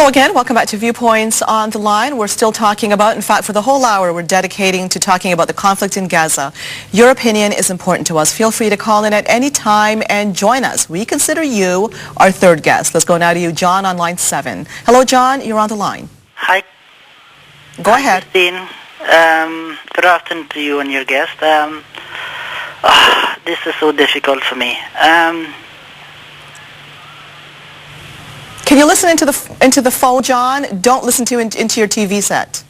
Hello again. Welcome back to Viewpoints on the Line. We're still talking about, in fact, for the whole hour, we're dedicating to talking about the conflict in Gaza. Your opinion is important to us. Feel free to call in at any time and join us. We consider you our third guest. Let's go now to you, John, on line 7. Hello, John. You're on the line. Hi. Go ahead. Christine. Good afternoon to you and your guest. This is so difficult for me. Can you listen into the phone, John? Don't listen into your TV set.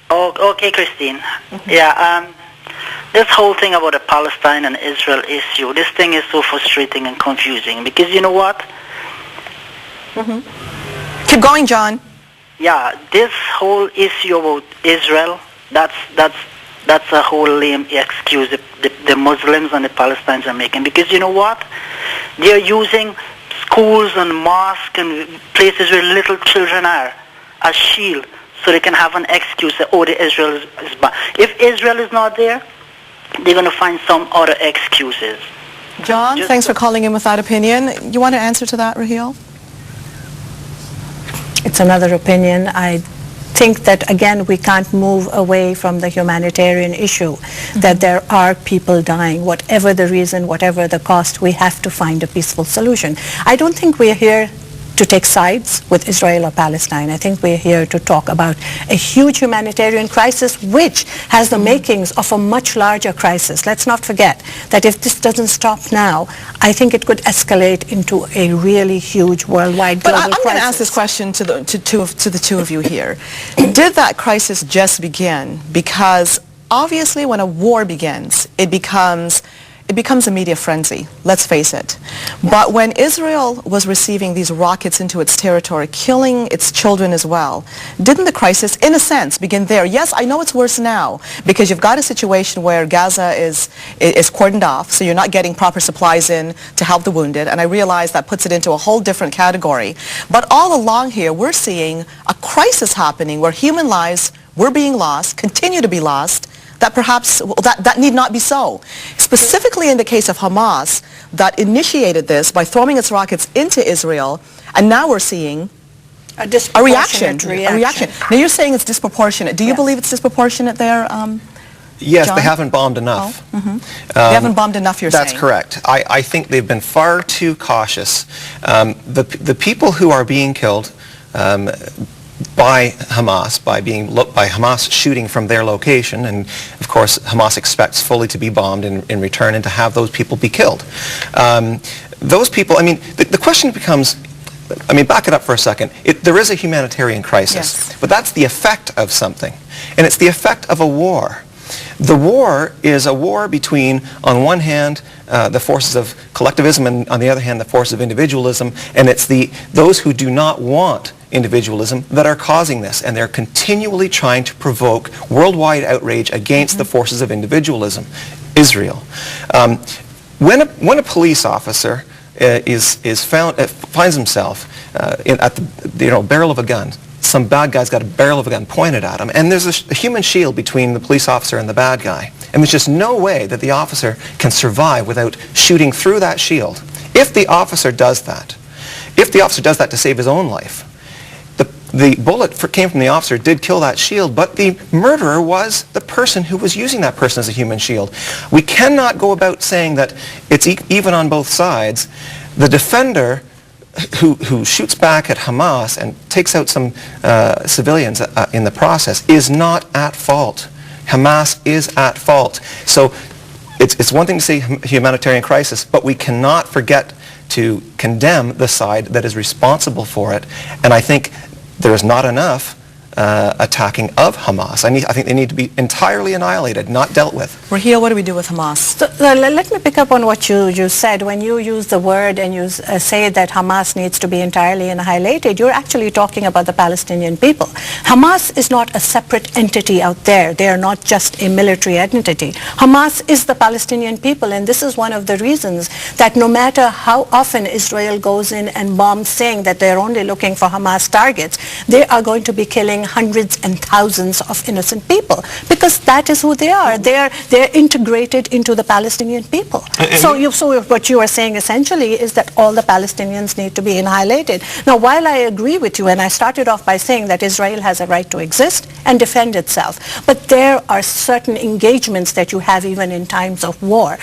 Oh, okay, Christine. Yeah. This whole thing about the Palestine and Israel issue, this thing is so frustrating and confusing because you know what? Keep going, John. Yeah, this whole issue about Israel, that's a whole lame excuse the Muslims and the Palestinians are making because you know what? They're using schools and mosques and places where little children are as shield so they can have an excuse that, oh, the Israel is bad. If Israel is not there, they're going to find some other excuses. John, thanks for calling in with that opinion. You want to answer to that, Raheel? It's another opinion. I think that, again, we can't move away from the humanitarian issue, that there are people dying. Whatever the reason, whatever the cost, we have to find a peaceful solution. I don't think we're here to take sides with Israel or Palestine. I think we're here to talk about a huge humanitarian crisis which has the makings of a much larger crisis. Let's not forget that if this doesn't stop now, I think it could escalate into a really huge worldwide global crisis. But I'm going to ask this question to the two of you here. Did that crisis just begin? Because obviously when a war begins, it becomes a media frenzy, let's face it. But when Israel was receiving these rockets into its territory, killing its children as well, didn't the crisis, in a sense, begin there? Yes, I know it's worse now, because you've got a situation where Gaza is cordoned off, so you're not getting proper supplies in to help the wounded, and I realize that puts it into a whole different category. But all along here, we're seeing a crisis happening where human lives were being lost, continue to be lost, that perhaps that need not be so. Specifically in the case of Hamas, that initiated this by throwing its rockets into Israel, and now we're seeing a reaction. Now you're saying it's disproportionate. Do you believe it's disproportionate there, Yes, John? They haven't bombed enough. They haven't bombed enough, you're saying? That's correct. I think they've been far too cautious. The people who are being killed by Hamas, by Hamas shooting from their location, and of course Hamas expects fully to be bombed in return and to have those people be killed. Those people, I mean, the question becomes, I mean, back it up for a second. There is a humanitarian crisis, but that's the effect of something, and it's the effect of a war. The war is a war between, on one hand, the forces of collectivism, and on the other hand, the forces of individualism, and it's those who do not want individualism that are causing this, and they're continually trying to provoke worldwide outrage against the forces of individualism. Israel. When a police officer finds himself at the barrel of a gun, some bad guy's got a barrel of a gun pointed at him, and there's a human shield between the police officer and the bad guy, and there's just no way that the officer can survive without shooting through that shield. If the officer does that to save his own life, the bullet came from the officer, did kill that shield, but the murderer was the person who was using that person as a human shield. We cannot go about saying that it's even on both sides. The defender who shoots back at Hamas and takes out some civilians in the process is not at fault. Hamas is at fault. So it's one thing to say humanitarian crisis, but we cannot forget to condemn the side that is responsible for it. And I think there is not enough attacking of Hamas. I think they need to be entirely annihilated, not dealt with. Raheel, what do we do with Hamas? So, let me pick up on what you said. When you use the word and you say that Hamas needs to be entirely annihilated, you're actually talking about the Palestinian people. Hamas is not a separate entity out there. They are not just a military entity. Hamas is the Palestinian people, and this is one of the reasons that no matter how often Israel goes in and bombs saying that they're only looking for Hamas targets, they are going to be killing killing hundreds and thousands of innocent people, because that is who they are. They're integrated into the Palestinian people. So what you are saying essentially is that all the Palestinians need to be annihilated. Now, while I agree with you, and I started off by saying that Israel has a right to exist and defend itself, but there are certain engagements that you have even in times of war.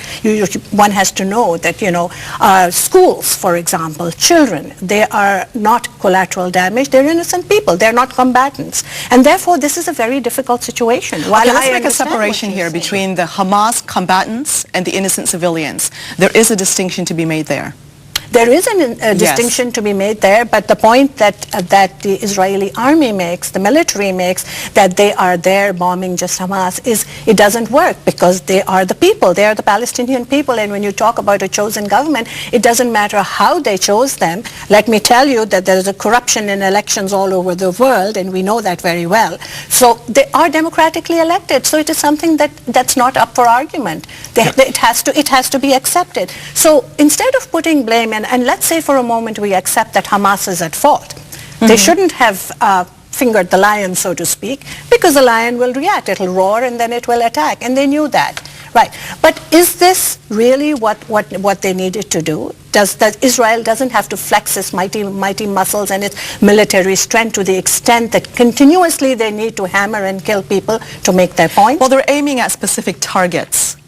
One has to know that, schools, for example, children, they are not collateral damage. They're innocent people. They're not combatants. And therefore, this is a very difficult situation. Okay, let's make a separation here between the Hamas combatants and the innocent civilians. There is a distinction to be made there. There is a distinction to be made there, but the point that the Israeli army makes, the military makes, that they are there bombing just Hamas, is it doesn't work, because they are the people. They are the Palestinian people, and when you talk about a chosen government, it doesn't matter how they chose them. Let me tell you that there is a corruption in elections all over the world, and we know that very well. So they are democratically elected, so it is something that's not up for argument. It has to be accepted. So instead of putting blame, and let's say for a moment we accept that Hamas is at fault. They shouldn't have fingered the lion, so to speak, because the lion will react. It'll roar and then it will attack, and they knew that. Right. But is this really what they needed to do? Israel doesn't have to flex its mighty muscles and its military strength to the extent that continuously they need to hammer and kill people to make their point? Well, they're aiming at specific targets.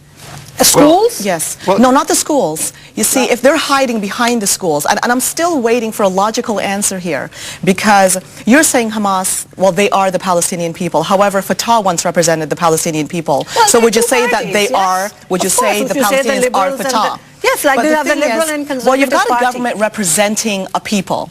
Schools? Well, yes. Well, no, not the schools. You see, if they're hiding behind the schools, and I'm still waiting for a logical answer here, because you're saying Hamas, well, they are the Palestinian people. However, Fatah once represented the Palestinian people. Well, so would you say that they are, would you say the Palestinians are Fatah? Yes, like you have the liberal and conservative well, you've got party. a government representing a people.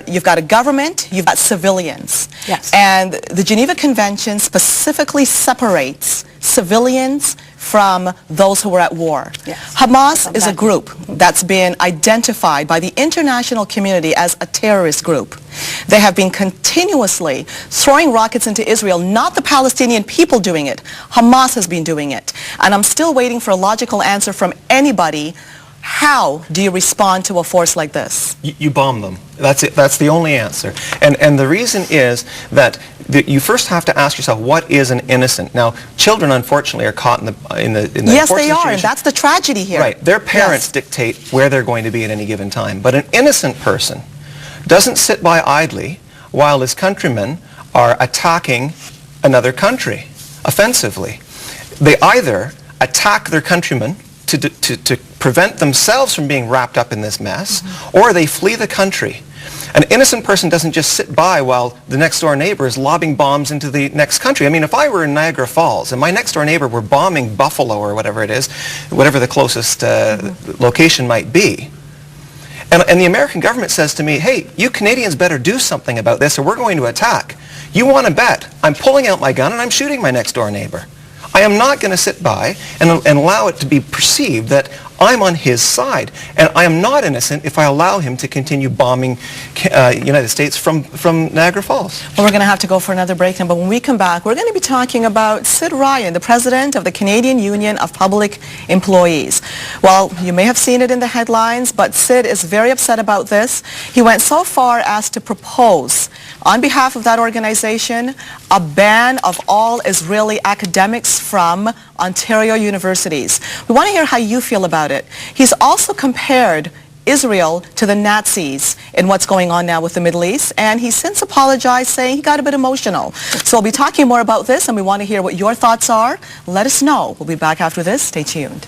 You've got a government, you've got civilians. Yes. And the Geneva Convention specifically separates civilians from those who were at war. Yes. Hamas is a group that's been identified by the international community as a terrorist group. They have been continuously throwing rockets into Israel, not the Palestinian people doing it. Hamas has been doing it. And I'm still waiting for a logical answer from anybody. How do you respond to a force like this? You bomb them. That's it. That's the only answer. And the reason is that you first have to ask yourself, what is an innocent? Now, children, unfortunately, are caught in the yes, they are, and that's the tragedy here. Right. Their parents dictate where they're going to be at any given time. But an innocent person doesn't sit by idly while his countrymen are attacking another country offensively. They either attack their countrymen to prevent themselves from being wrapped up in this mess, or they flee the country. An innocent person doesn't just sit by while the next door neighbor is lobbing bombs into the next country. I mean, if I were in Niagara Falls and my next door neighbor were bombing Buffalo or whatever it is, whatever the closest location might be, and the American government says to me, hey, you Canadians better do something about this or we're going to attack. You want to bet I'm pulling out my gun and I'm shooting my next door neighbor. I am not going to sit by and allow it to be perceived that I'm on his side. And I am not innocent if I allow him to continue bombing United States from Niagara Falls. Well, we're going to have to go for another break now, but when we come back, we're going to be talking about Sid Ryan, the president of the Canadian Union of Public Employees. Well, you may have seen it in the headlines, but Sid is very upset about this. He went so far as to propose, on behalf of that organization, a ban of all Israeli academics from Ontario universities. We want to hear how you feel about it. He's also compared Israel to the Nazis in what's going on now with the Middle East, and he's since apologized, saying he got a bit emotional. So we'll be talking more about this, and we want to hear what your thoughts are. Let us know. We'll be back after this. Stay tuned.